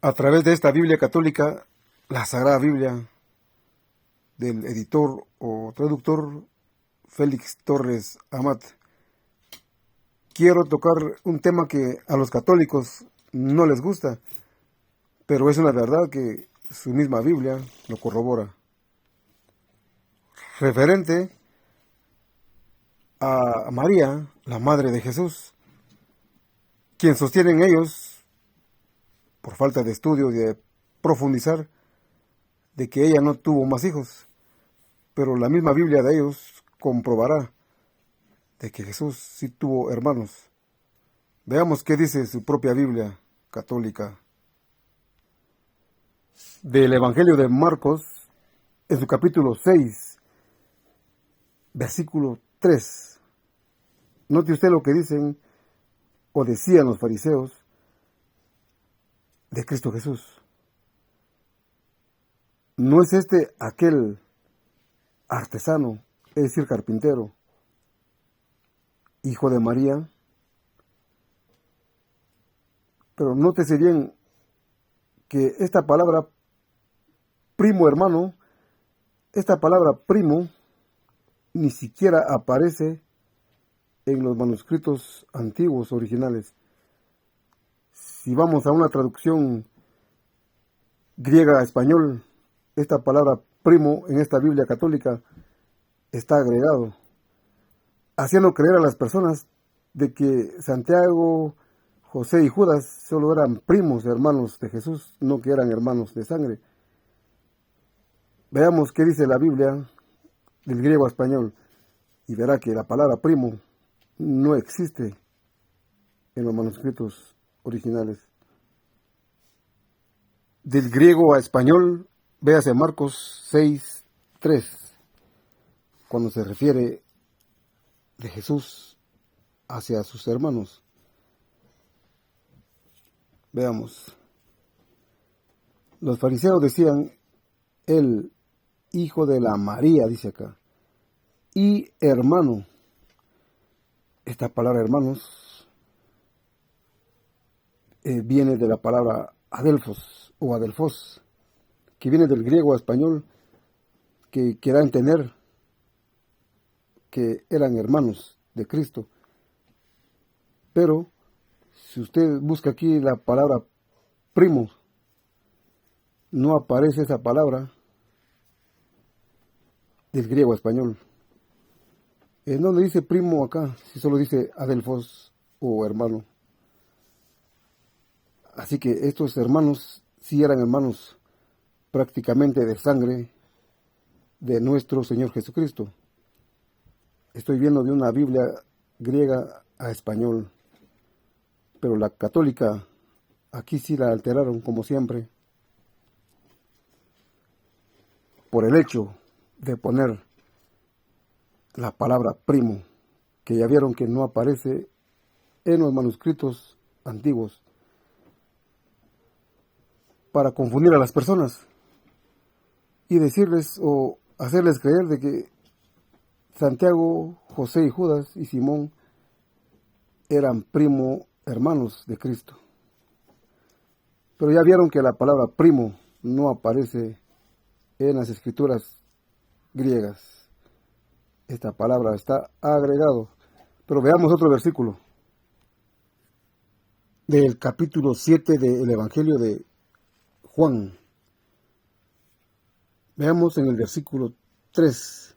A través de esta Biblia católica, la Sagrada Biblia, del editor o traductor Félix Torres Amat, quiero tocar un tema que a los católicos no les gusta, pero es una verdad que su misma Biblia lo corrobora. Referente a María, la madre de Jesús, quien sostienen ellos, por falta de estudio y de profundizar, de que ella no tuvo más hijos, pero la misma Biblia de ellos comprobará de que Jesús sí tuvo hermanos. Veamos qué dice su propia Biblia católica. Del Evangelio de Marcos, en su capítulo 6, versículo 3. Note usted lo que dicen o decían los fariseos de Cristo Jesús. ¿No es este aquel artesano, es decir, carpintero, hijo de María? Pero nótese bien que esta palabra primo hermano, esta palabra primo, ni siquiera aparece en los manuscritos antiguos originales. Si vamos a una traducción griega a español, esta palabra primo en esta Biblia católica está agregado, haciendo creer a las personas de que Santiago, José y Judas solo eran primos hermanos de Jesús, no que eran hermanos de sangre. Veamos qué dice la Biblia del griego a español y verá que la palabra primo no existe en los manuscritos originales. Del griego a español, véase Marcos 6:3, cuando se refiere de Jesús hacia sus hermanos. Veamos. Los fariseos decían, el hijo de la María, dice acá, y hermano. Esta palabra hermanos viene de la palabra adelfos o adelfos, que viene del griego a español, que da a entender que eran hermanos de Cristo. Pero si usted busca aquí la palabra primo, no aparece esa palabra del griego a español. ¿En dónde dice primo acá? Si solo dice adelfos o hermano. Así que estos hermanos sí eran hermanos prácticamente de sangre de nuestro Señor Jesucristo. Estoy viendo de una Biblia griega a español, pero la católica aquí sí la alteraron como siempre por el hecho de poner la palabra primo, que ya vieron que no aparece en los manuscritos antiguos, para confundir a las personas y decirles o hacerles creer de que Santiago, José y Judas y Simón eran primo hermanos de Cristo. Pero ya vieron que la palabra primo no aparece en las escrituras griegas. Esta palabra está agregado. Pero veamos otro versículo del capítulo 7 del Evangelio de Juan. Veamos en el versículo 3,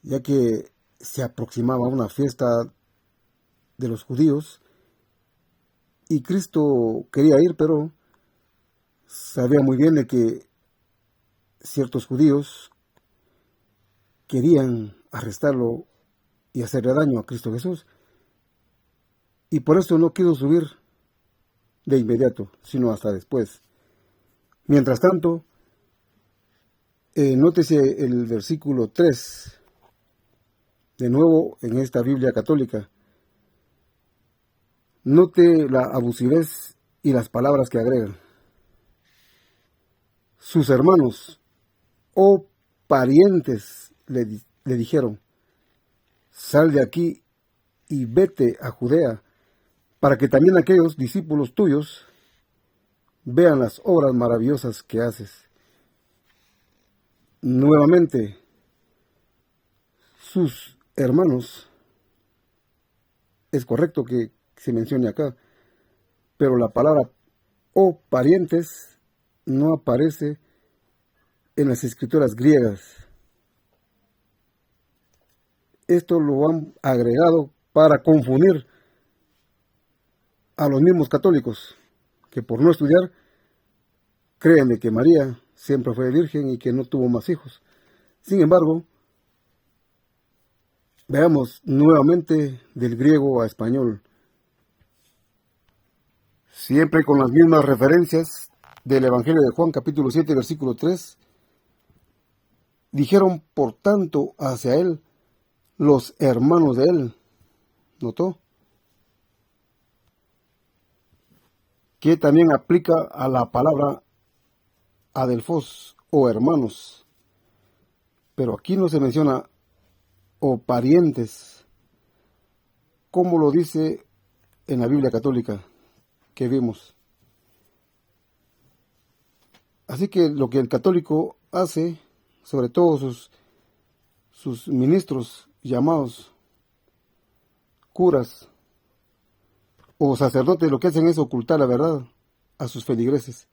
ya que se aproximaba una fiesta de los judíos y Cristo quería ir, pero sabía muy bien de que ciertos judíos querían arrestarlo y hacerle daño a Cristo Jesús, y por eso no quiso subir de inmediato, sino hasta después. Mientras tanto, nótese el versículo 3, de nuevo en esta Biblia católica. Note la abusivez y las palabras que agregan. Sus hermanos o parientes le dijeron, sal de aquí y vete a Judea, para que también aquellos discípulos tuyos vean las obras maravillosas que haces. Nuevamente, sus hermanos, es correcto que se mencione acá, pero la palabra o parientes no aparece en las escrituras griegas. Esto lo han agregado para confundir a los mismos católicos, que por no estudiar creen de que María siempre fue virgen y que no tuvo más hijos. Sin embargo, veamos nuevamente del griego a español, siempre con las mismas referencias del Evangelio de Juan, capítulo 7, versículo 3. Dijeron, por tanto, hacia él los hermanos de él. ¿Notó? Que también aplica a la palabra adelfos o hermanos. Pero aquí no se menciona o parientes, como lo dice en la Biblia católica que vimos. Así que lo que el católico hace, sobre todo sus ministros llamados curas o sacerdotes, lo que hacen es ocultar la verdad a sus feligreses.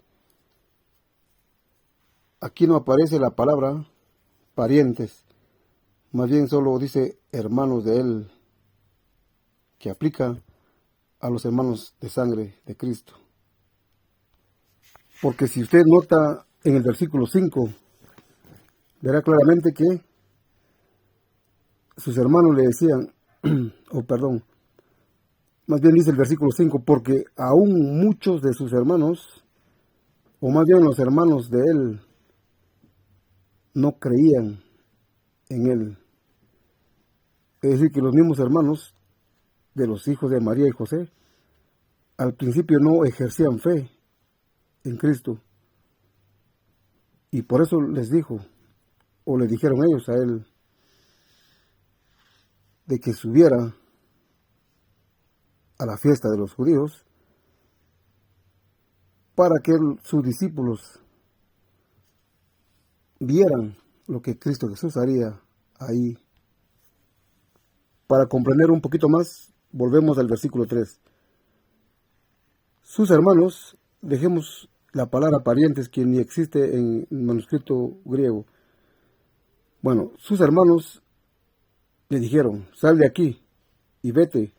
Aquí no aparece la palabra parientes, más bien solo dice hermanos de él, que aplica a los hermanos de sangre de Cristo. Porque si usted nota en el versículo 5, verá claramente que sus hermanos le decían, más bien dice el versículo 5, porque aún muchos de sus hermanos, o más bien los hermanos de él, no creían en él. Es decir, que los mismos hermanos de los hijos de María y José, al principio no ejercían fe en Cristo. Y por eso les dijo, o le dijeron ellos a él, de que subiera a la fiesta de los judíos para que sus discípulos vieran lo que Cristo Jesús haría ahí. Para comprender un poquito más, volvemos al versículo 3. Sus hermanos, dejemos la palabra parientes, que ni existe en el manuscrito griego. Bueno, sus hermanos le dijeron, sal de aquí y vete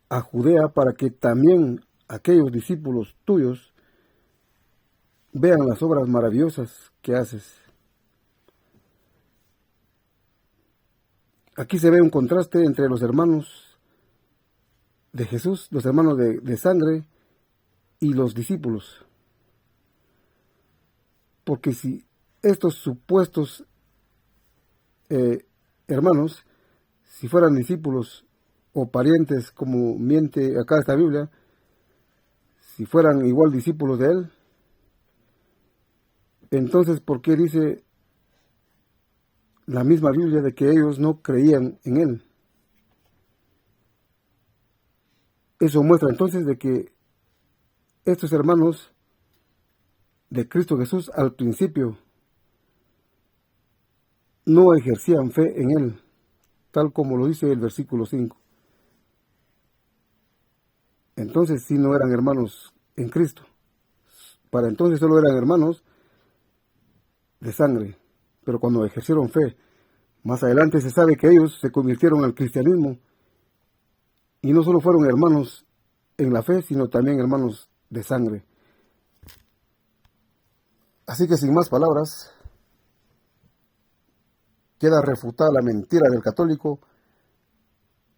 a Judea para que también aquellos discípulos tuyos vean las obras maravillosas que haces. Aquí se ve un contraste entre los hermanos de Jesús, los hermanos de sangre y los discípulos. Porque si estos supuestos hermanos, si fueran discípulos o parientes, como miente acá esta Biblia, si fueran igual discípulos de él, entonces ¿por qué dice la misma Biblia de que ellos no creían en él? Eso muestra entonces de que estos hermanos de Cristo Jesús al principio no ejercían fe en él, tal como lo dice el versículo 5. Entonces sí no eran hermanos en Cristo. Para entonces solo eran hermanos de sangre. Pero cuando ejercieron fe, más adelante se sabe que ellos se convirtieron al cristianismo y no solo fueron hermanos en la fe, sino también hermanos de sangre. Así que sin más palabras, queda refutada la mentira del católico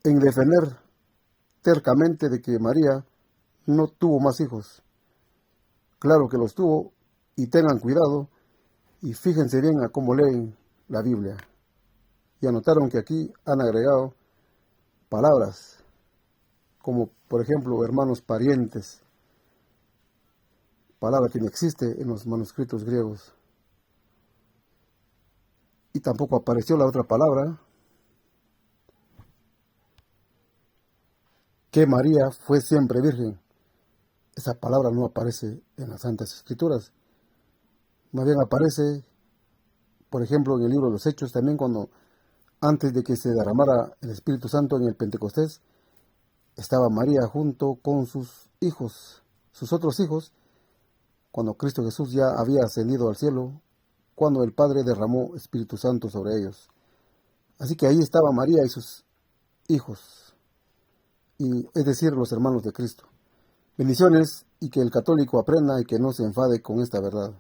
en defender tercamente de que María no tuvo más hijos. Claro que los tuvo, y tengan cuidado y fíjense bien a cómo leen la Biblia. Y anotaron que aquí han agregado palabras como por ejemplo hermanos parientes, palabra que no existe en los manuscritos griegos. Y tampoco apareció la otra palabra, que María fue siempre virgen. esa palabra no aparece en las Santas Escrituras. Más bien aparece, por ejemplo, en el libro de los Hechos, también cuando antes de que se derramara el Espíritu Santo en el Pentecostés, estaba María junto con sus hijos, sus otros hijos, cuando Cristo Jesús ya había ascendido al cielo, cuando el Padre derramó Espíritu Santo sobre ellos. Así que ahí estaba María y sus hijos, y es decir, los hermanos de Cristo. Bendiciones y que el católico aprenda y que no se enfade con esta verdad.